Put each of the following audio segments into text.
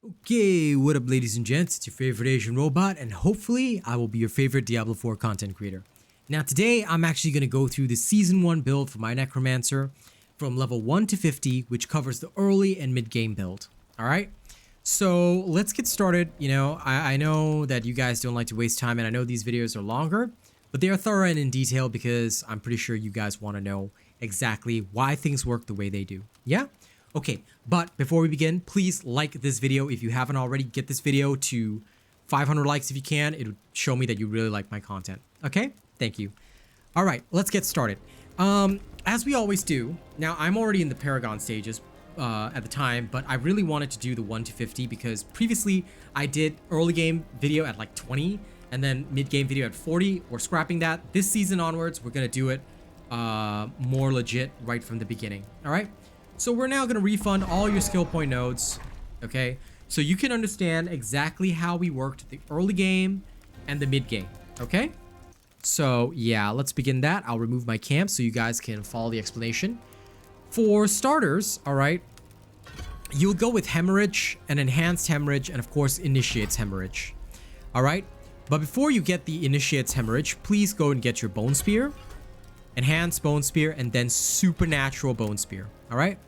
Okay, what up ladies and gents, it's your favorite Asian robot, and hopefully I will be your favorite Diablo 4 content creator. Now today, I'm actually going to go through the Season 1 build for my Necromancer from level 1 to 50, which covers the early and mid-game build. Alright, so let's get started. I know that you guys don't like to waste time, and I know these videos are longer, but they are thorough and in detail because I'm pretty sure you guys want to know exactly why things work the way they do. Yeah? Okay, but before we begin, please like this video if you haven't already. Get this video to 500 likes if you can. It would show me that you really like my content. Okay? Thank you. All right, let's get started. As we always do, now I'm already in the Paragon stages at the time, but I really wanted to do the 1 to 50 because previously I did early game video at like 20 and then mid game video at 40. We're scrapping that. This season onwards, we're going to do it more legit right from the beginning. All right? So we're now going to refund all your skill point nodes, okay? So you can understand exactly how we worked the early game and the mid game, okay? So yeah, let's begin that. I'll remove my camp so you guys can follow the explanation. For starters, all right, you'll go with Hemorrhage and Enhanced Hemorrhage and of course Initiates Hemorrhage, all right? But before you get the Initiates Hemorrhage, please go and get your Bone Spear, Enhanced Bone Spear, and then Supernatural Bone Spear, all right?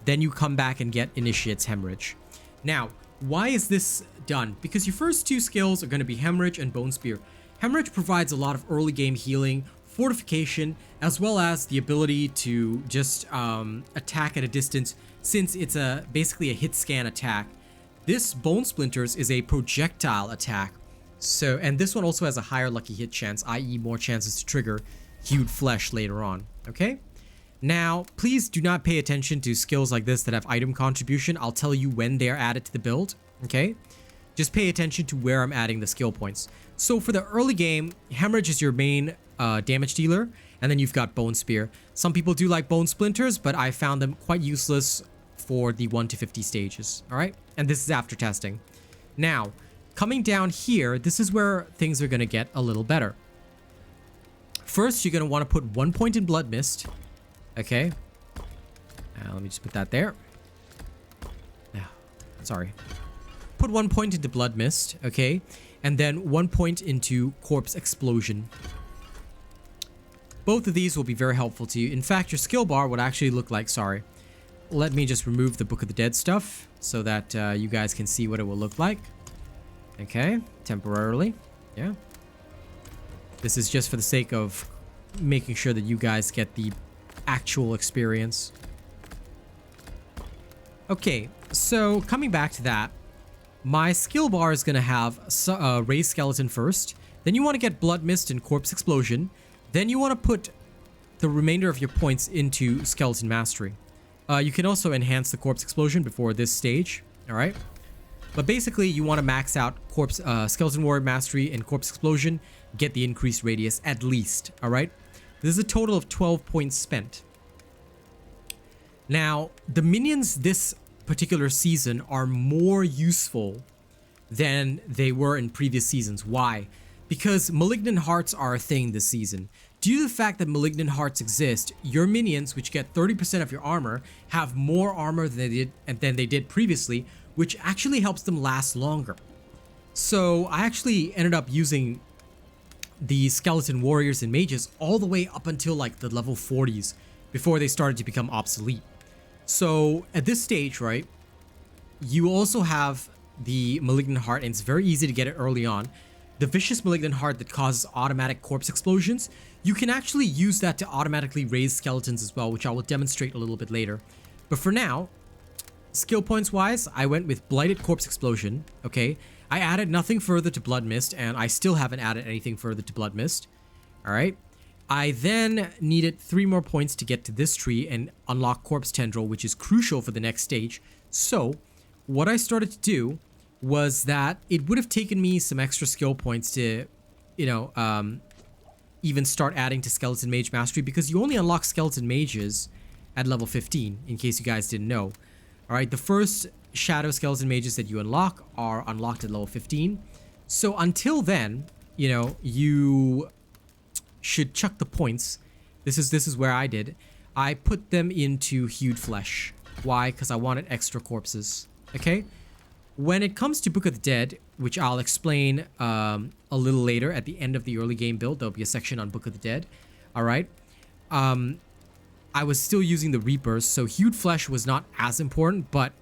Then you come back and get Initiate's Hemorrhage. Now, why is this done? Because your first two skills are going to be Hemorrhage and Bone Spear. Hemorrhage provides a lot of early game healing, fortification, as well as the ability to just attack at a distance since it's basically a hit scan attack. This Bone Splinters is a projectile attack. So, and this one also has a higher lucky hit chance, i.e. more chances to trigger Hewed Flesh later on, okay? Now, please do not pay attention to skills like this that have item contribution. I'll tell you when they're added to the build, okay? Just pay attention to where I'm adding the skill points. So for the early game, Hemorrhage is your main damage dealer, and then you've got Bone Spear. Some people do like Bone Splinters, but I found them quite useless for the 1 to 50 stages, all right? And this is after testing. Now, coming down here, this is where things are going to get a little better. First, you're going to want to put 1 point in Blood Mist. Okay. Let me just put that there. Sorry. Put 1 point into Blood Mist, okay? And then 1 point into Corpse Explosion. Both of these will be very helpful to you. In fact, your skill bar would actually look like... Sorry. Let me just remove the Book of the Dead stuff so that you guys can see what it will look like. Okay. Temporarily. Yeah. This is just for the sake of making sure that you guys get the actual experience. Okay, so coming back to that, my skill bar is going to have Raised Skeleton first. Then you want to get Blood Mist and Corpse Explosion. Then you want to put the remainder of your points into Skeleton Mastery. You can also enhance the Corpse Explosion before this stage, alright? But basically, you want to max out Skeleton Warrior Mastery and Corpse Explosion, get the increased radius at least, alright? This is a total of 12 points spent. Now, the minions this particular season are more useful than they were in previous seasons. Why? Because Malignant Hearts are a thing this season. Due to the fact that Malignant Hearts exist, your minions, which get 30% of your armor, have more armor than they did previously, which actually helps them last longer. So I actually ended up using the Skeleton Warriors and Mages all the way up until like the level 40s before they started to become obsolete. So at this stage, right, you also have the Malignant Heart, and it's very easy to get it early on. The Vicious Malignant Heart that causes automatic corpse explosions, you can actually use that to automatically raise skeletons as well, which I will demonstrate a little bit later. But for now, skill points wise, I went with Blighted Corpse Explosion, okay? I added nothing further to Blood Mist, and I still haven't added anything further to Blood Mist. Alright. I then needed 3 more points to get to this tree and unlock Corpse Tendril, which is crucial for the next stage. So, what I started to do was that it would have taken me some extra skill points to, even start adding to Skeleton Mage Mastery, because you only unlock Skeleton Mages at level 15, in case you guys didn't know. Alright, the first Shadow Skeleton Mages that you unlock are unlocked at level 15. So until then, you should chuck the points. This is where I did. I put them into Hewed Flesh. Why? Because I wanted extra corpses. Okay? When it comes to Book of the Dead, which I'll explain a little later at the end of the early game build, there'll be a section on Book of the Dead. All right. I was still using the Reapers, so Hewed Flesh was not as important, but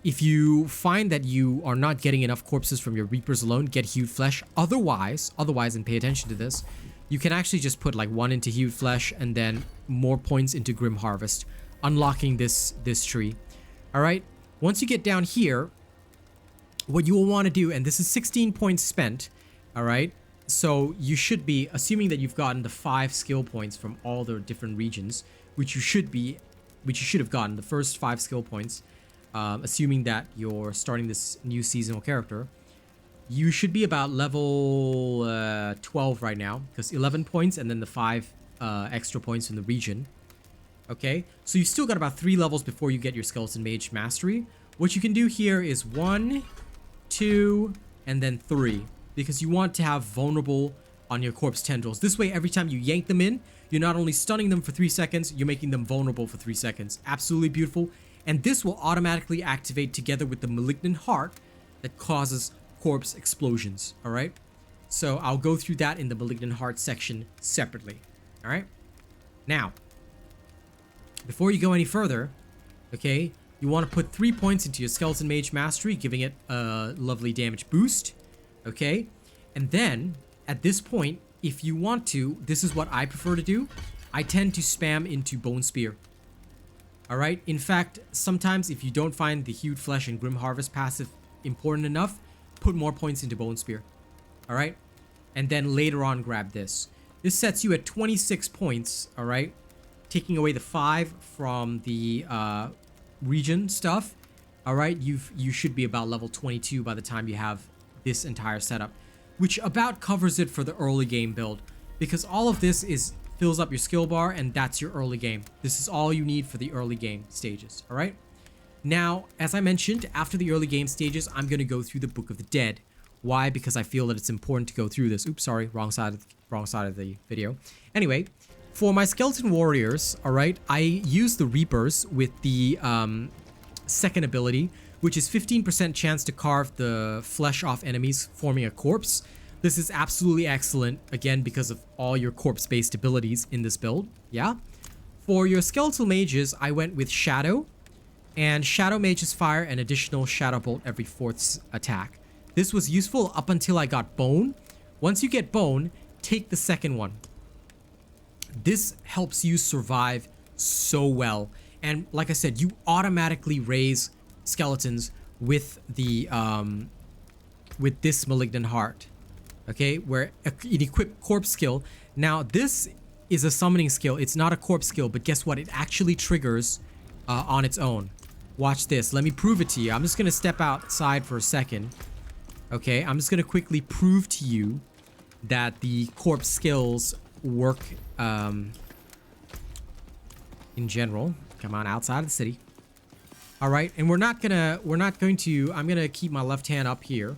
if you find that you are not getting enough corpses from your Reapers alone, get Hewed Flesh. Otherwise, and pay attention to this, you can actually just put like 1 into Hewed Flesh and then more points into Grim Harvest, unlocking this tree. All right, once you get down here, what you will want to do, and this is 16 points spent, all right, so you should be, assuming that you've gotten the 5 skill points from all the different regions, which you should have gotten the first 5 skill points, assuming that you're starting this new seasonal character. You should be about level 12 right now, because 11 points and then the 5 extra points from the region. Okay, so you still got about 3 levels before you get your Skeleton Mage Mastery. What you can do here is 1, 2, and then 3, because you want to have vulnerable on your corpse tendrils. This way, every time you yank them in, you're not only stunning them for 3 seconds, you're making them vulnerable for 3 seconds. Absolutely beautiful. And this will automatically activate together with the Malignant Heart that causes corpse explosions. All right, so I'll go through that in the Malignant Heart section separately. All right, now before you go any further, okay, you want to put 3 points into your Skeleton Mage Mastery, giving it a lovely damage boost. Okay, and then at this point, if you want to, this is what I prefer to do. I tend to spam into Bone Spear. All right, in fact, sometimes if you don't find the Hewed Flesh and Grim Harvest passive important enough, put more points into Bone Spear. All right, and then later on grab this. This sets you at 26 points. All right, taking away the 5 from the region stuff. All right, you should be about level 22 by the time you have this entire setup, which about covers it for the early game build, because all of this fills up your skill bar, and that's your early game. This is all you need for the early game stages. All right, now as I mentioned, after the early game stages, I'm going to go through the Book of the Dead. Why? Because I feel that it's important to go through this. Oops, sorry, wrong side of the video. Anyway, for my skeleton warriors, all right, I use the Reapers with the second ability, which is 15% chance to carve the flesh off enemies, forming a corpse. This is absolutely excellent, again, because of all your corpse-based abilities in this build, yeah? For your skeletal mages, I went with Shadow, and Shadow mages fire an additional Shadow Bolt every 4th attack. This was useful up until I got Bone. Once you get Bone, take the second one. This helps you survive so well. And like I said, you automatically raise skeletons with the with this Malignant Heart. Okay, where it equip corpse skill. Now this is a summoning skill. It's not a corpse skill, but guess what? It actually triggers on its own. Watch this. Let me prove it to you. I'm just gonna step outside for a second. Okay, I'm just gonna quickly prove to you that the corpse skills work in general. Come on, outside of the city. All right, and I'm gonna keep my left hand up here.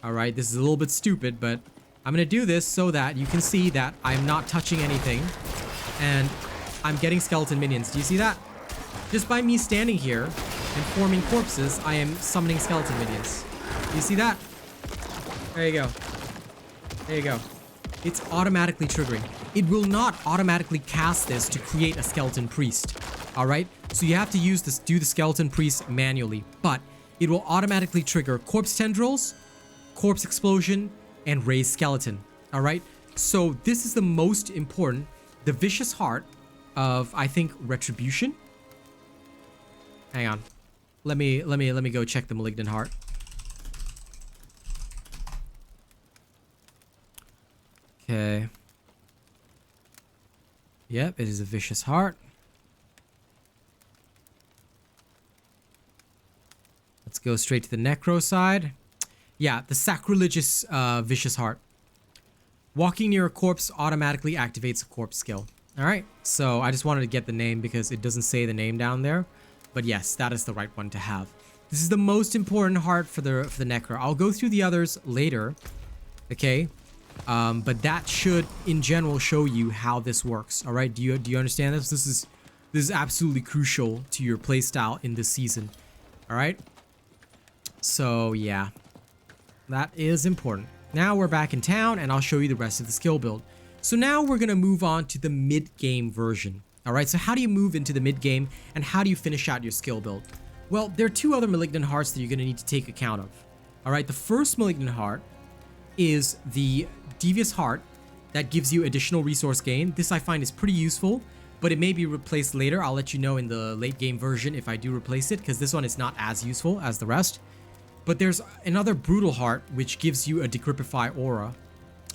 All right, this is a little bit stupid, but I'm gonna do this so that you can see that I'm not touching anything and I'm getting skeleton minions. Do you see that? Just by me standing here and forming corpses, I am summoning skeleton minions. Do you see that? There you go. There you go. It's automatically triggering. It will not automatically cast this to create a skeleton priest. All right, so you have to do the skeleton priest manually, but it will automatically trigger corpse tendrils, corpse explosion, and raised skeleton. All right, so this is the most important, the vicious heart of, I think, retribution. Hang on, let me go check the Malignant Heart. Okay. Yep, it is a vicious heart. Let's go straight to the necro side. Yeah, the sacrilegious vicious heart. Walking near a corpse automatically activates a corpse skill. All right, so I just wanted to get the name because it doesn't say the name down there. But yes, that is the right one to have. This is the most important heart for the necro. I'll go through the others later. Okay. But that should, in general, show you how this works. All right, do you understand this? This is absolutely crucial to your playstyle in this season. All right. So yeah, that is important. Now we're back in town and I'll show you the rest of the skill build. So now we're going to move on to the mid-game version. Alright, so how do you move into the mid-game and how do you finish out your skill build? Well, there are two other Malignant Hearts that you're going to need to take account of. Alright, the first Malignant Heart is the Devious Heart that gives you additional resource gain. This I find is pretty useful, but it may be replaced later. I'll let you know in the late game version if I do replace it, because this one is not as useful as the rest. But there's another Brutal Heart, which gives you a Decrepify aura.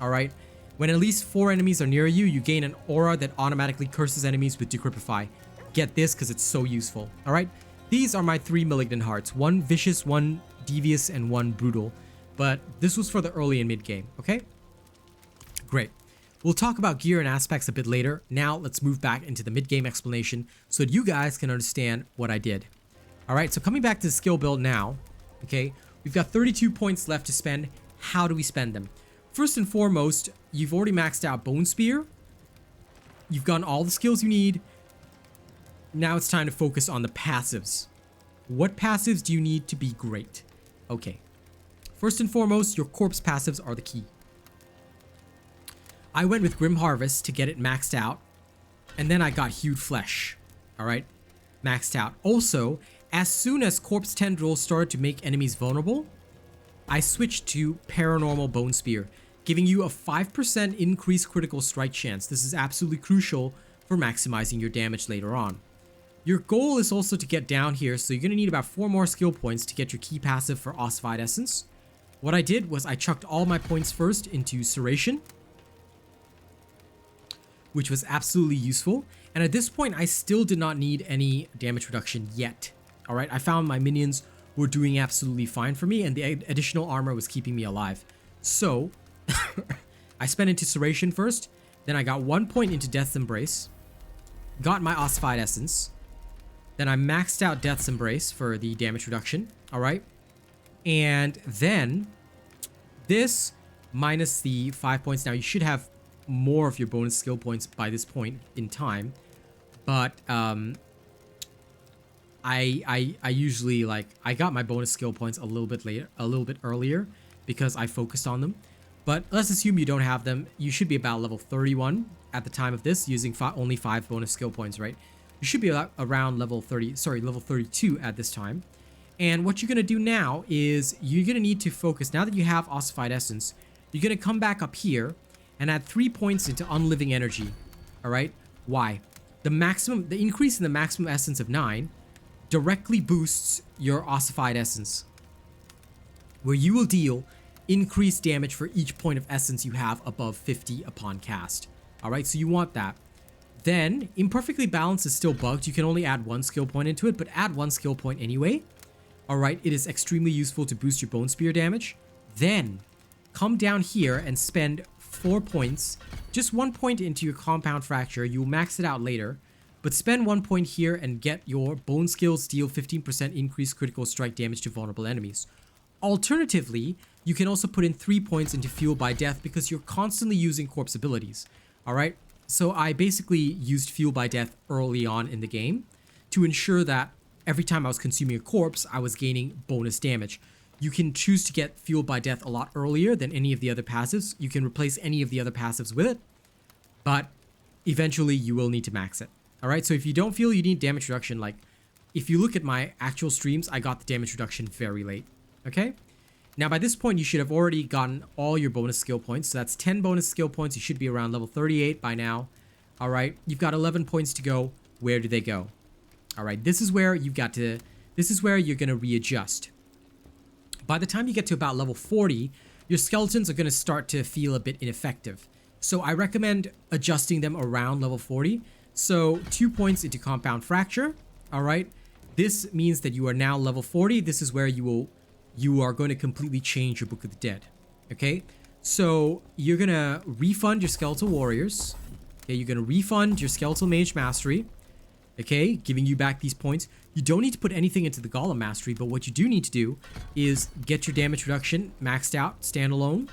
Alright, when at least 4 enemies are near you, you gain an aura that automatically curses enemies with Decrepify. Get this, because it's so useful. Alright, these are my 3 Malignant Hearts. 1 Vicious, 1 Devious, and 1 Brutal. But this was for the early and mid game, okay? Great. We'll talk about gear and aspects a bit later. Now let's move back into the mid-game explanation so that you guys can understand what I did. Alright, so coming back to the skill build now, okay, we've got 32 points left to spend. How do we spend them? First and foremost, you've already maxed out Bone Spear. You've gotten all the skills you need. Now it's time to focus on the passives. What passives do you need to be great? Okay. First and foremost, your corpse passives are the key. I went with Grim Harvest to get it maxed out, and then I got Hewed Flesh, alright, maxed out. Also, as soon as Corpse Tendrils started to make enemies vulnerable, I switched to Paranormal Bone Spear, giving you a 5% increased critical strike chance. This is absolutely crucial for maximizing your damage later on. Your goal is also to get down here, so you're going to need about 4 more skill points to get your key passive for Ossified Essence. What I did was I chucked all my points first into Serration, which was absolutely useful. And at this point, I still did not need any damage reduction yet. Alright, I found my minions were doing absolutely fine for me, and the additional armor was keeping me alive. So, I spent into Serration first, then I got 1 point into Death's Embrace, got my Ossified Essence, then I maxed out Death's Embrace for the damage reduction, alright? And then, this minus the 5 points, now you should have more of your bonus skill points by this point in time, but I usually, like, I got my bonus skill points a little bit earlier because I focused on them. But let's assume you don't have them. You should be about level 31 at the time of this, using only 5 bonus skill points, right? You should be around level 32 at this time. And what you're gonna do now is you're gonna need to focus. Now that you have Ossified Essence, you're gonna come back up here and add 3 points into Unliving Energy. Alright? Why? The increase in the maximum essence of 9 directly boosts your Ossified Essence, where you will deal increased damage for each point of essence you have above 50 upon cast. Alright, so you want that. Then, Imperfectly Balanced is still bugged. You can only add 1 skill point into it, but add 1 skill point anyway. Alright, it is extremely useful to boost your Bone Spear damage. Then, come down here and spend 4 points, just 1 point into your Compound Fracture. You'll max it out later, but spend 1 point here and get your Bone Skills deal 15% increased critical strike damage to vulnerable enemies. Alternatively, you can also put in 3 points into Fueled by Death because you're constantly using corpse abilities. Alright, so I basically used Fueled by Death early on in the game to ensure that every time I was consuming a corpse, I was gaining bonus damage. You can choose to get Fueled by Death a lot earlier than any of the other passives. You can replace any of the other passives with it, but eventually you will need to max it. Alright, so if you don't feel you need damage reduction, like, if you look at my actual streams, I got the damage reduction very late. Okay? Now by this point, you should have already gotten all your bonus skill points. So that's 10 bonus skill points. You should be around level 38 by now. Alright, you've got 11 points to go. Where do they go? Alright, this is where you're gonna readjust. By the time you get to about level 40, your skeletons are going to start to feel a bit ineffective. So I recommend adjusting them around level 40. So 2 points into Compound Fracture. Alright. This means that you are now level 40. This is where you are going to completely change your Book of the Dead. Okay. So you're going to refund your Skeletal Warriors. Okay. You're going to refund your Skeletal Mage Mastery. Okay, giving you back these points. You don't need to put anything into the Golem Mastery, but what you do need to do is get your damage reduction maxed out, standalone,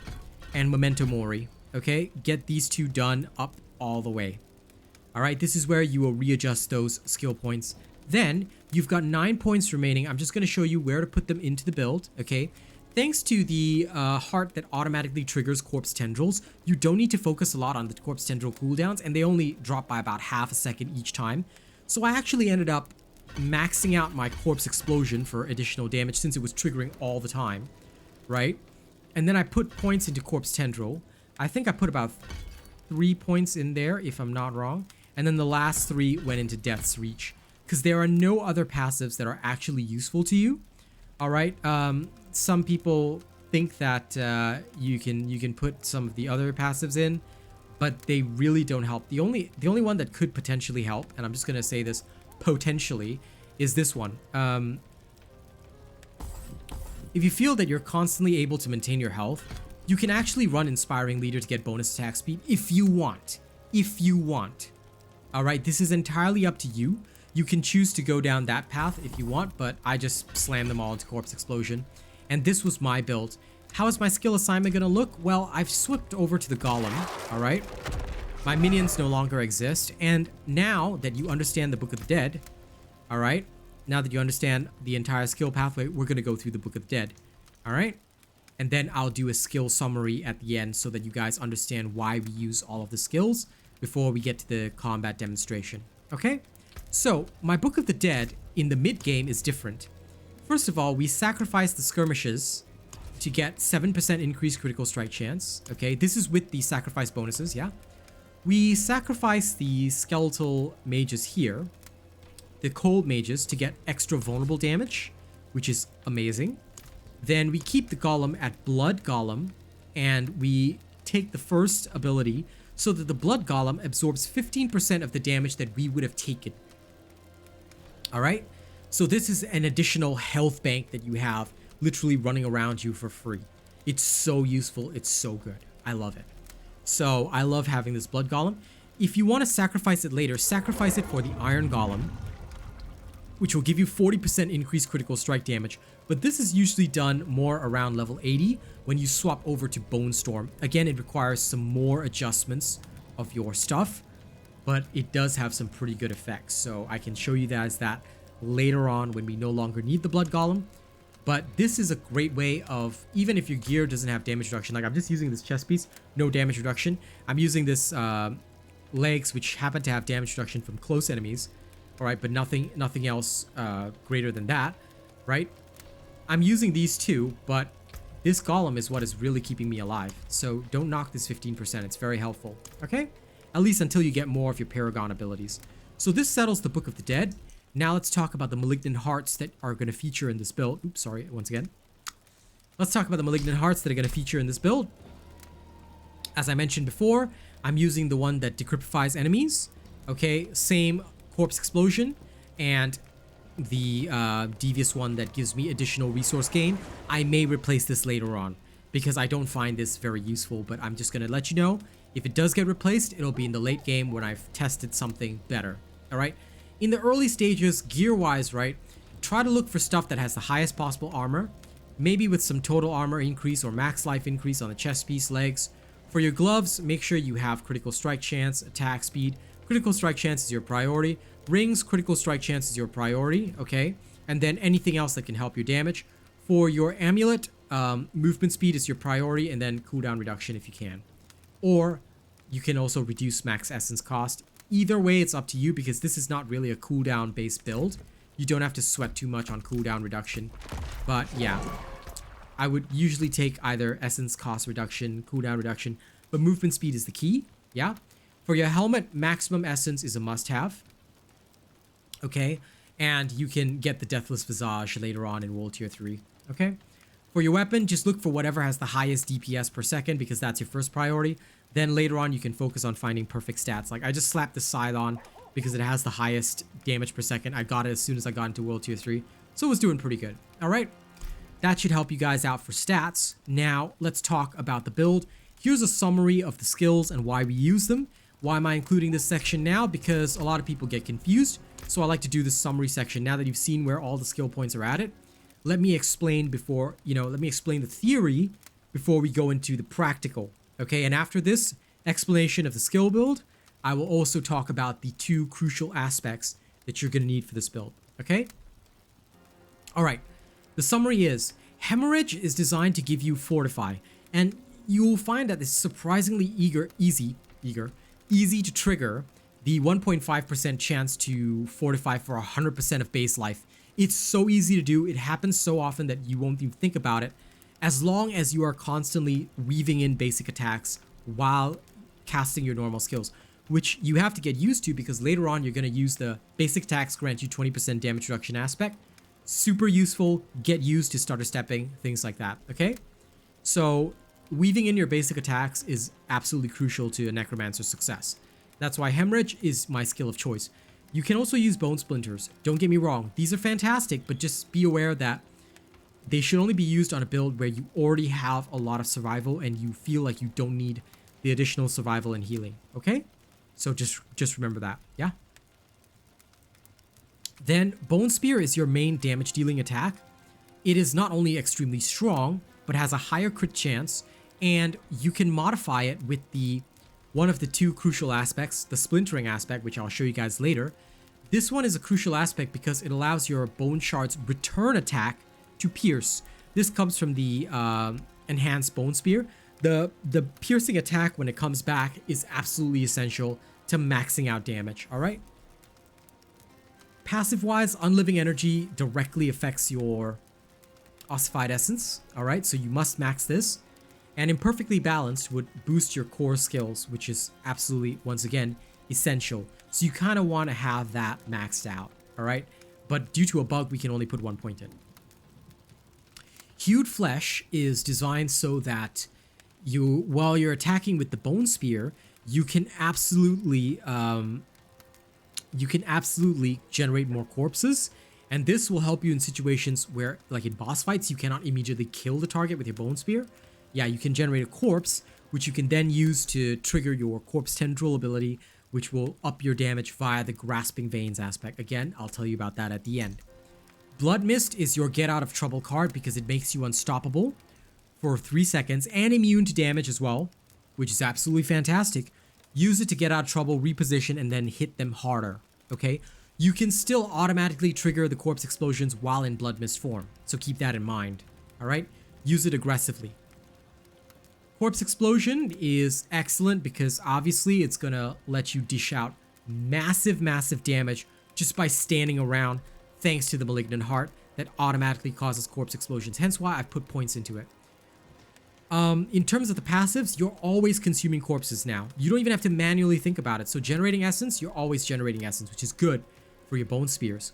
and Memento Mori. Okay, get these 2 done up all the way. Alright, this is where you will readjust those skill points Then you've got 9 points remaining. I'm just going to show you where to put them into the build, okay? Thanks to the heart that automatically triggers Corpse Tendrils, you don't need to focus a lot on the Corpse Tendril cooldowns, and they only drop by about half a second each time. So I actually ended up maxing out my Corpse Explosion for additional damage since it was triggering all the time, right? And then I put points into Corpse Tendril. I think I put about 3 points in there, if I'm not wrong. And then the last 3 went into Death's Reach, because there are no other passives that are actually useful to you. All right. Some people think that you can put some of the other passives in, but they really don't help. The only one that could potentially help, and I'm just gonna say this potentially, is this one. If you feel that you're constantly able to maintain your health, you can actually run Inspiring Leader to get bonus attack speed if you want. If you want. All right. This is entirely up to you. You can choose to go down that path if you want, but I just slammed them all into Corpse Explosion. And this was my build. How is my skill assignment going to look? Well, I've swapped over to the Golem, all right? My minions no longer exist. And now that you understand the Book of the Dead, all right? Now that you understand the entire skill pathway, we're going to go through the Book of the Dead, all right? And then I'll do a skill summary at the end so that you guys understand why we use all of the skills before we get to the combat demonstration, okay? So, my Book of the Dead in the mid-game is different. First of all, we sacrifice the skirmishes to get 7% increased critical strike chance. Okay, this is with the sacrifice bonuses, yeah? We sacrifice the skeletal mages here, the cold mages, to get extra vulnerable damage, which is amazing. Then we keep the Golem at Blood Golem, and we take the first ability so that the Blood Golem absorbs 15% of the damage that we would have taken. All right, so this is an additional health bank that you have literally running around you for free. It's so useful. It's so good. I love it. So I love having this Blood Golem. If you want to sacrifice it later, sacrifice it for the Iron Golem, which will give you 40% increased critical strike damage. But this is usually done more around level 80 when you swap over to Bone Storm. Again, it requires some more adjustments of your stuff, but it does have some pretty good effects. So I can show you guys that later on when we no longer need the Blood Golem. But this is a great way of, even if your gear doesn't have damage reduction, like I'm just using this chest piece, no damage reduction. I'm using this legs, which happen to have damage reduction from close enemies. All right, but nothing else greater than that, right? I'm using these two, but this Golem is what is really keeping me alive. So don't knock this 15%. It's very helpful, okay? At least until you get more of your Paragon abilities. So this settles the Book of the Dead. Now let's talk about the Malignant Hearts that are going to feature in this build. Oops, sorry, once again. Let's talk about the Malignant Hearts that are going to feature in this build. As I mentioned before, I'm using the one that decryptifies enemies. Okay, same Corpse Explosion and the devious one that gives me additional resource gain. I may replace this later on because I don't find this very useful, but I'm just going to let you know. If it does get replaced, it'll be in the late game when I've tested something better. All right. In the early stages, gear-wise, right, try to look for stuff that has the highest possible armor, maybe with some total armor increase or max life increase on the chest piece, legs. For your gloves, make sure you have critical strike chance, attack speed. Critical strike chance is your priority. Rings, critical strike chance is your priority, okay? And then anything else that can help your damage. For your amulet, movement speed is your priority, and then cooldown reduction if you can. Or you can also reduce max essence cost. Either way, it's up to you because this is not really a cooldown based build. You don't have to sweat too much on cooldown reduction. But yeah, I would usually take either essence cost reduction, cooldown reduction, but movement speed is the key. Yeah. For your helmet, maximum essence is a must have. Okay. And you can get the Deathless Visage later on in World Tier 3. Okay. For your weapon, just look for whatever has the highest DPS per second because that's your first priority. Then later on, you can focus on finding perfect stats. Like I just slapped the Scythe on because it has the highest damage per second. I got it as soon as I got into World Tier 3. So it was doing pretty good. All right. That should help you guys out for stats. Now, let's talk about the build. Here's a summary of the skills and why we use them. Why am I including this section now? Because a lot of people get confused. So I like to do this summary section now that you've seen where all the skill points are at it. Let me explain let me explain the theory before we go into the practical. Okay, and after this explanation of the skill build, I will also talk about the two crucial aspects that you're going to need for this build, okay? All right, the summary is, Hemorrhage is designed to give you Fortify, and you'll find that it's surprisingly easy to trigger the 1.5% chance to Fortify for 100% of base life. It's so easy to do, it happens so often that you won't even think about it, as long as you are constantly weaving in basic attacks while casting your normal skills, which you have to get used to because later on you're going to use the basic attacks grant you 20% damage reduction aspect. Super useful, get used to starter stepping, things like that, okay? So weaving in your basic attacks is absolutely crucial to a Necromancer's success. That's why Hemorrhage is my skill of choice. You can also use Bone Splinters, don't get me wrong, these are fantastic, but just be aware that they should only be used on a build where you already have a lot of survival and you feel like you don't need the additional survival and healing, okay? So just remember that, yeah? Then Bone Spear is your main damage dealing attack. It is not only extremely strong, but has a higher crit chance, and you can modify it with one of the two crucial aspects, the splintering aspect, which I'll show you guys later. This one is a crucial aspect because it allows your Bone Shard's return attack to pierce. This comes from the enhanced Bone Spear. The piercing attack when it comes back is absolutely essential to maxing out damage, alright? Passive-wise, Unliving Energy directly affects your Ossified Essence, alright? So you must max this. And Imperfectly Balanced would boost your core skills, which is absolutely, once again, essential. So you kind of want to have that maxed out, alright? But due to a bug, we can only put 1 point in. Hewed Flesh is designed so that while you're attacking with the Bone Spear, you can absolutely generate more corpses, and this will help you in situations where, like in boss fights, you cannot immediately kill the target with your Bone Spear. Yeah, you can generate a corpse, which you can then use to trigger your Corpse Tendril ability, which will up your damage via the Grasping Veins aspect. Again, I'll tell you about that at the end. Blood Mist is your get out of trouble card because it makes you unstoppable for 3 seconds and immune to damage as well, which is absolutely fantastic. Use it to get out of trouble, reposition, and then hit them harder, okay? You can still automatically trigger the corpse explosions while in Blood Mist form, so keep that in mind, alright? Use it aggressively. Corpse Explosion is excellent because obviously it's gonna let you dish out massive damage just by standing around, thanks to the Malignant Heart that automatically causes corpse explosions, hence why I've put points into it. In terms of the passives, you're always consuming corpses now. You don't even have to manually think about it. So generating essence, you're always generating essence, which is good for your Bone Spears.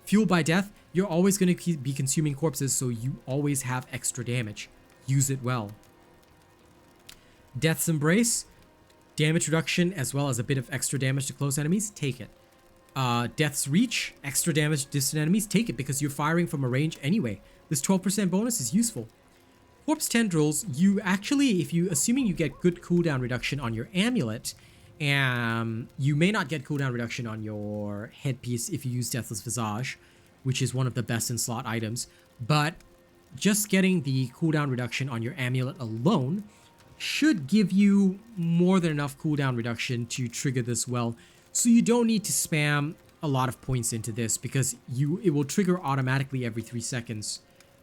Fueled by Death, you're always going to be consuming corpses, so you always have extra damage. Use it well. Death's Embrace, damage reduction as well as a bit of extra damage to close enemies, take it. Death's Reach, extra damage to distant enemies, take it because you're firing from a range anyway. This 12% bonus is useful. Corpse Tendrils, you actually, assuming you get good cooldown reduction on your amulet, and you may not get cooldown reduction on your headpiece if you use Deathless Visage, which is one of the best in slot items, but just getting the cooldown reduction on your amulet alone should give you more than enough cooldown reduction to trigger this well. So you don't need to spam a lot of points into this because it will trigger automatically every 3 seconds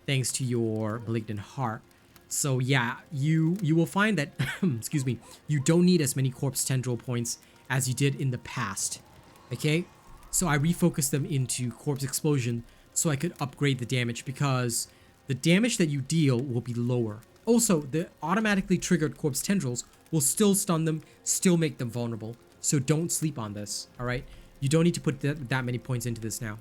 thanks to your Malignant Heart. So yeah, you will find that, excuse me, you don't need as many Corpse Tendril points as you did in the past, okay? So I refocused them into Corpse Explosion so I could upgrade the damage because the damage that you deal will be lower. Also, the automatically triggered Corpse Tendrils will still stun them, still make them vulnerable. So don't sleep on this, alright? You don't need to put that many points into this now.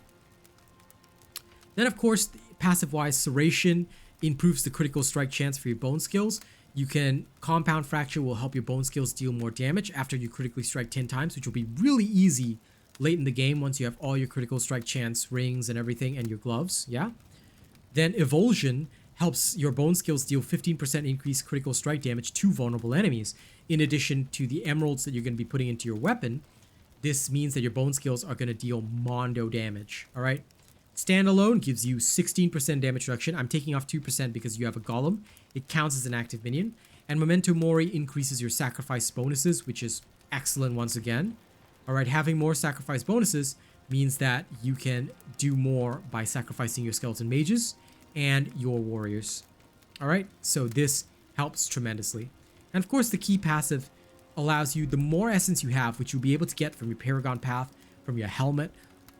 Then, of course, passive-wise, Serration improves the critical strike chance for your bone skills. You can Compound Fracture will help your bone skills deal more damage after you critically strike 10 times, which will be really easy late in the game once you have all your critical strike chance rings and everything and your gloves, yeah? Then Evulsion helps your bone skills deal 15% increased critical strike damage to vulnerable enemies. In addition to the emeralds that you're going to be putting into your weapon, this means that your bone skills are going to deal mondo damage, alright? Standalone gives you 16% damage reduction. I'm taking off 2% because you have a Golem. It counts as an active minion. And Memento Mori increases your sacrifice bonuses, which is excellent once again. Alright, having more sacrifice bonuses means that you can do more by sacrificing your skeleton mages and your warriors. All right, so this helps tremendously. And of course, the key passive allows you, the more essence you have, which you'll be able to get from your Paragon Path, from your helmet,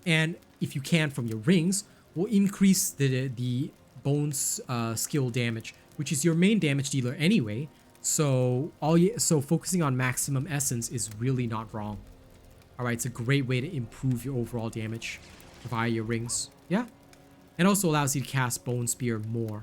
and if you can from your rings, will increase the bones skill damage, which is your main damage dealer anyway. So focusing on maximum essence is really not wrong. All right, it's a great way to improve your overall damage via your rings. Yeah, and also allows you to cast Bone Spear more.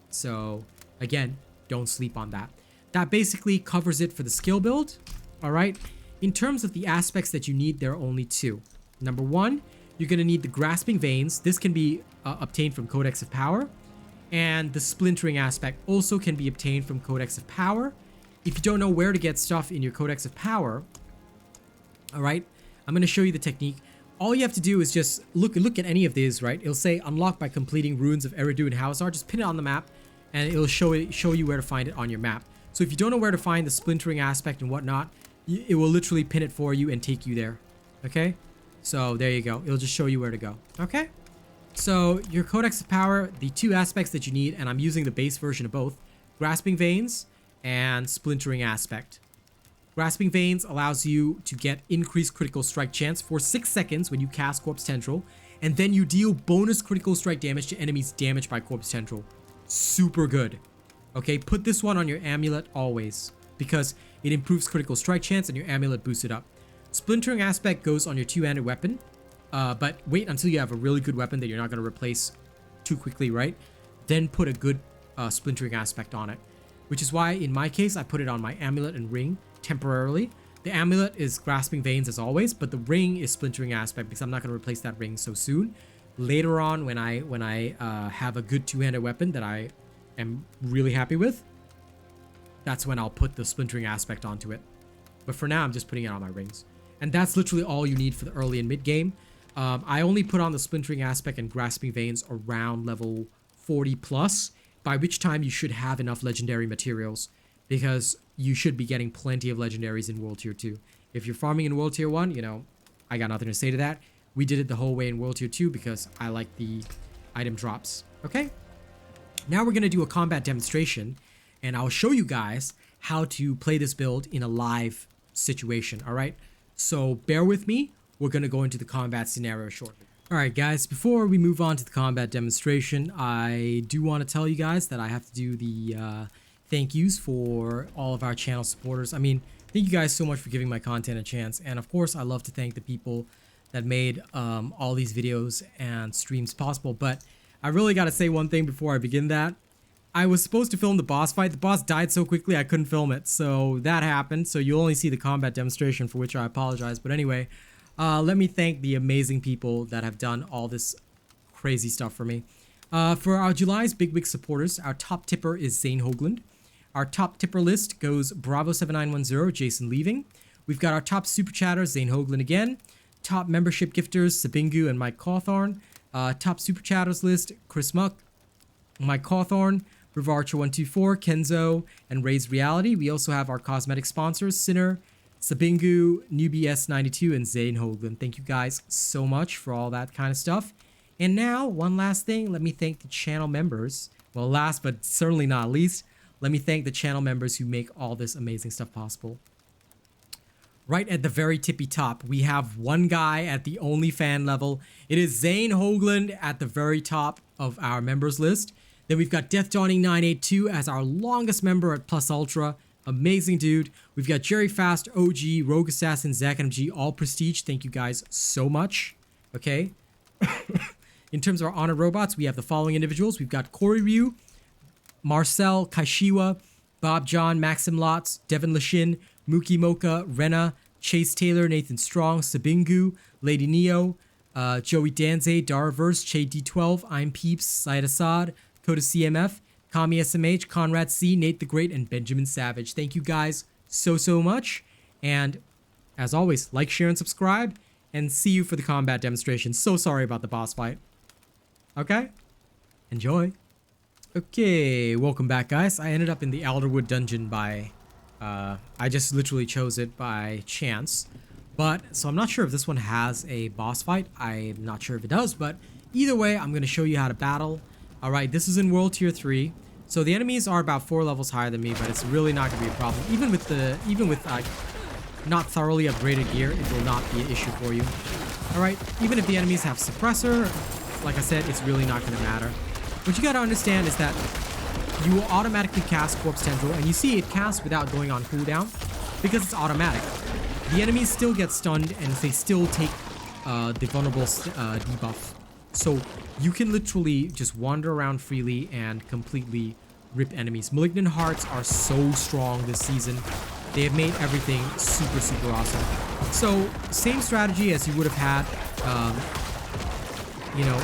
So again, don't sleep on that. That basically covers it for the skill build. All right, in terms of the aspects that you need, there are only two. Number one, you're going to need the Grasping Veins. This can be obtained from Codex of Power. And the Splintering aspect also can be obtained from Codex of Power. If you don't know where to get stuff in your Codex of Power, all right, I'm going to show you the technique. All you have to do is just look at any of these, right? It'll say unlock by completing Ruins of Eridu and Hawzar. Just pin it on the map, and it'll show you where to find it on your map. So if you don't know where to find the Splintering aspect and whatnot, it will literally pin it for you and take you there. Okay? So there you go. It'll just show you where to go. Okay? So your Codex of Power, the two aspects that you need, and I'm using the base version of both, Grasping Veins and Splintering aspect. Grasping Veins allows you to get increased critical strike chance for 6 seconds when you cast Corpse Tendril, and then you deal bonus critical strike damage to enemies damaged by Corpse Tendril. Super good. Okay, put this one on your amulet always, because it improves critical strike chance and your amulet boosts it up. Splintering aspect goes on your two-handed weapon, but wait until you have a really good weapon that you're not going to replace too quickly, right? Then put a good Splintering aspect on it, which is why in my case I put it on my amulet and ring temporarily. The amulet is Grasping Veins as always, but the ring is Splintering aspect because I'm not going to replace that ring so soon. Later on, when I have a good two-handed weapon that I am really happy with, that's when I'll put the Splintering aspect onto it. But for now, I'm just putting it on my rings. And that's literally all you need for the early and mid game. I only put on the Splintering aspect and Grasping Veins around level 40 plus, by which time you should have enough legendary materials, because you should be getting plenty of legendaries in World Tier 2. If you're farming in World Tier 1, you know, I got nothing to say to that. We did it the whole way in World Tier 2 because I like the item drops. Okay? Now we're going to do a combat demonstration, and I'll show you guys how to play this build in a live situation, alright? So bear with me. We're going to go into the combat scenario shortly. Alright guys, before we move on to the combat demonstration, I do want to tell you guys that I have to do the thank yous for all of our channel supporters. I mean, thank you guys so much for giving my content a chance, and of course I love to thank the people that made all these videos and streams possible, but I really got to say one thing before I begin that. I was supposed to film the boss fight. The boss died so quickly I couldn't film it, so that happened. So you'll only see the combat demonstration, for which I apologize. But anyway, let me thank the amazing people that have done all this crazy stuff for me. For our July's Big Wig supporters, our top tipper is Zane Hoagland. Our top tipper list goes Bravo7910, Jason Leaving. We've got our top super chatters, Zane Hoagland again. Top membership gifters, Sabingu and Mike Cawthorn. Top super chatters list, Chris Muck, Mike Cawthorn, Rivarcher124, Kenzo, and Ray's Reality. We also have our cosmetic sponsors, Sinner, Sabingu, NewbieS92, and Zane Hoagland. Thank you guys so much for all that kind of stuff. And now, one last thing, let me thank the channel members. Well, last but certainly not least, let me thank the channel members who make all this amazing stuff possible. Right at the very tippy top, we have one guy at the only fan level. It is Zane Hoagland at the very top of our members list. Then we've got Death Dawning 982 as our longest member at Plus Ultra. Amazing dude. We've got Jerry Fast, OG, Rogue Assassin, Zach MG, all prestige. Thank you guys so much. Okay. In terms of our honored robots, we have the following individuals. We've got Corey Ryu, Marcel Kaishiwa, Bob John, Maxim Lotz, Devin Lashin, Mookie Mocha, Rena, Chase Taylor, Nathan Strong, Sabingu, Lady Neo, Joey Danze, Darverse, Che D12, I'm Peeps, Syed Assad, Coda CMF, Kami SMH, Conrad C, Nate the Great, and Benjamin Savage. Thank you guys so much. And as always, like, share, and subscribe. And see you for the combat demonstration. So sorry about the boss fight. Okay? Enjoy. Okay, welcome back, guys. I ended up in the Alderwood dungeon by... I just literally chose it by chance. But, so I'm not sure if this one has a boss fight. I'm not sure if it does, but either way, I'm going to show you how to battle. Alright, this is in World Tier 3. So the enemies are about 4 levels higher than me, but it's really not going to be a problem. Even with not thoroughly upgraded gear, it will not be an issue for you. Alright, even if the enemies have suppressor, like I said, it's really not going to matter. What you got to understand is that you will automatically cast Corpse Tendril, and you see it casts without going on cooldown because it's automatic. The enemies still get stunned and they still take the vulnerable debuff. So you can literally just wander around freely and completely rip enemies. Malignant Hearts are so strong this season. They have made everything super, super awesome. So same strategy as you would have had, you know,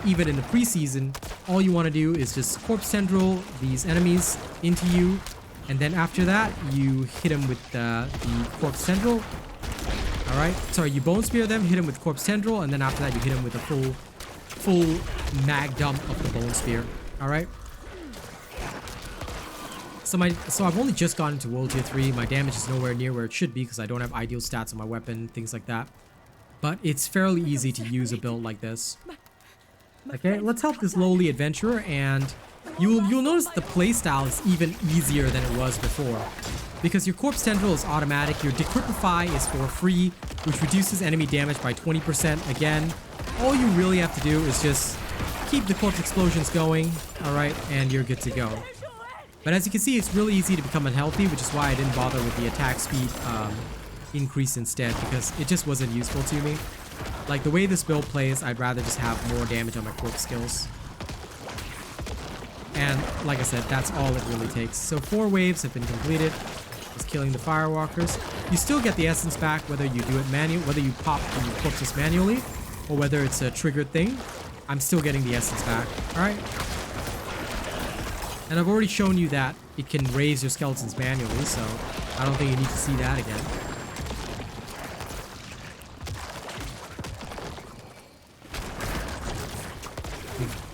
even in the preseason. All you want to do is just Corpse Tendril these enemies into you, and then after that you hit them with the Corpse Tendril. Alright, sorry, you Bone Spear them, hit them with Corpse Tendril, and then after that you hit them with a full mag dump of the Bone Spear. Alright. So I've only just gotten to World Tier 3. My damage is nowhere near where it should be because I don't have ideal stats on my weapon, things like that. But it's fairly easy to use a build like this. Okay, let's help this lowly adventurer, and you'll notice the playstyle is even easier than it was before. Because your Corpse Tendril is automatic, your Decrepify is for free, which reduces enemy damage by 20%. Again, all you really have to do is just keep the Corpse Explosions going, alright, and you're good to go. But as you can see, it's really easy to become unhealthy, which is why I didn't bother with the attack speed increase instead, because it just wasn't useful to me. Like, the way this build plays, I'd rather just have more damage on my corpse skills. And, like I said, that's all it really takes. So 4 waves have been completed. Just killing the Firewalkers. You still get the essence back, whether you do it manually, whether you pop the corpses manually, or whether it's a triggered thing. I'm still getting the essence back. Alright? And I've already shown you that it can raise your skeletons manually, so I don't think you need to see that again.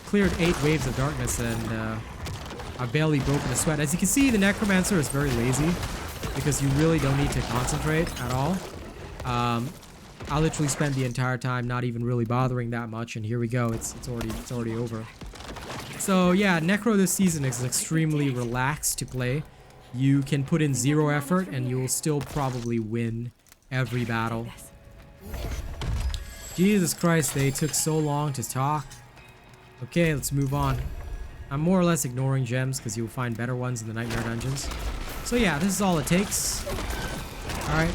Cleared 8 waves of darkness, and I've barely broken a sweat. As you can see, the Necromancer is very lazy because you really don't need to concentrate at all. I literally spent the entire time not even really bothering that much, and here we go. It's already over. So yeah, Necro this season is extremely relaxed to play. You can put in 0 effort, and you'll still probably win every battle. Jesus Christ, they took so long to talk. Okay, let's move on. I'm more or less ignoring gems because you'll find better ones in the Nightmare Dungeons. So yeah, this is all it takes. Alright.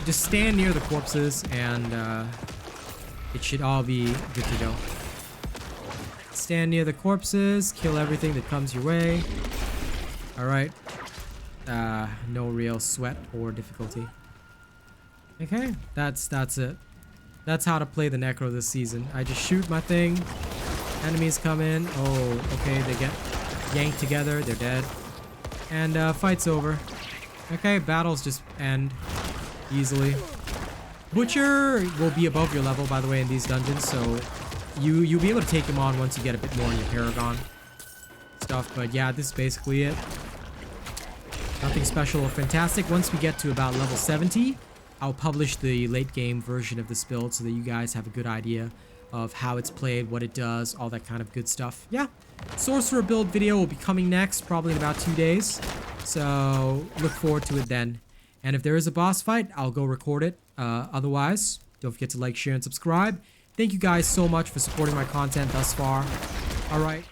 Just stand near the corpses and it should all be good to go. Stand near the corpses, kill everything that comes your way. Alright. No real sweat or difficulty. Okay, that's it. That's how to play the Necro this season. I just shoot my thing. Enemies come in. Oh, okay, they get yanked together. They're dead. And fight's over. Okay, battles just end easily. Butcher will be above your level, by the way, in these dungeons, so you'll be able to take him on once you get a bit more in your Paragon stuff. But yeah, this is basically it. Nothing special or fantastic. Once we get to about level 70, I'll publish the late game version of this build so that you guys have a good idea of how it's played, what it does, all that kind of good stuff. Yeah, Sorcerer build video will be coming next, probably in about 2 days. So look forward to it then. And if there is a boss fight, I'll go record it. Otherwise, don't forget to like, share, and subscribe. Thank you guys so much for supporting my content thus far. All right.